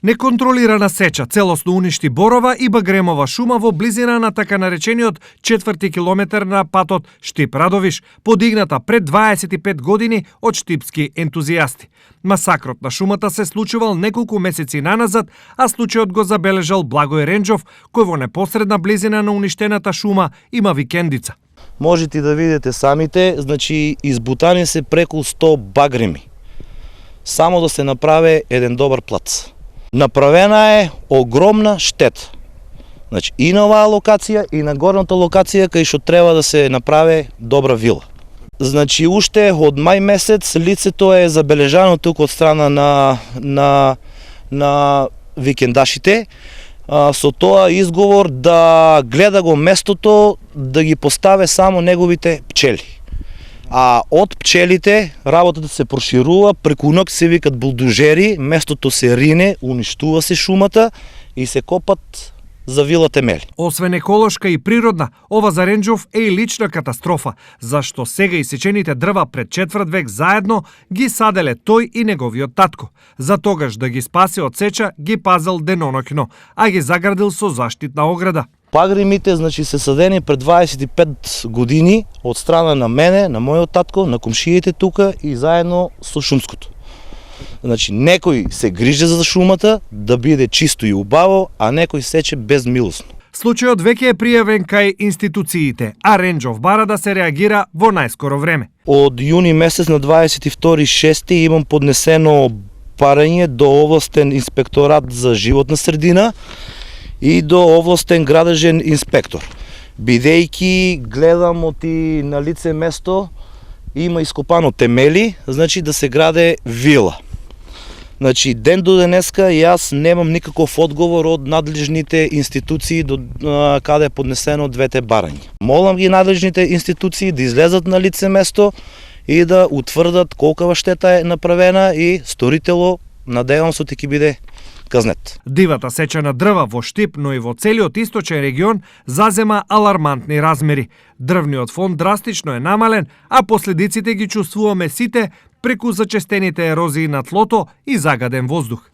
Неконтролирана сеча целосно уништи борова и багремова шума во близина на така наречениот 4 километар на патот Штип-Радовиш, подигната пред 25 години од штипски ентузијасти. Масакрот на шумата се случувал неколку месеци наназад, а случајот го забележал Благој Ренџов, кој во непосредна близина на уништената шума има викендица. Можете да видите самите, значи избутани се преку 100 багреми. Само да се направи еден добар плац. Направена е огромна штета. Значи и на оваа локација и на горната локација кај што треба да се направи добра вила. Значи уште од мај месец лицето е забележано тук од страна на викендашите, со тоа изговор да гледа го местото да ги поставе само неговите пчели. А од пчелите работата се проширува, преку ноќ се викат булдожери, местото се рине, уништува се шумата и се копат за вила темели. Освен еколошка и природна, ова за Ренџов е и лична катастрофа, зашто сега исечените дрва пред четврт век заедно ги саделе тој и неговиот татко. За тогаш да ги спаси од сеча ги пазел деноноќно, а ги заградил со заштитна ограда. Пагремите, значи, се садени пред 25 години од страна на мене, на мојот татко, на комшиите тука и заедно со шумското. Значи, некој се грижи за шумата да биде чисто и убаво, а некој сече безмилосно. Случајот веќе е пријавен кај институциите, а Ренџов бара да се реагира во најскоро време. Од јуни месец на 22.6. имам поднесено барање до областен инспекторат за животна средина и до областен градежен инспектор. Бидејќи гледам оти на лице место има ископано темели, значи да се граде вила. Значи ден до денеска јас немам никаков одговор од надлежните институции до каде е поднесено двете барања. Молам ги надлежните институции да излезат на лице место и да утврдат колкава штета е направена и сторитело, надевам се, ќе биде казнет. Дивата сеча на дрва во Штип, но и во целиот источен регион зазема алармантни размери. Дрвниот фонд драстично е намален, а последиците ги чувствуваме сите преку зачестените ерозии на тлото и загаден воздух.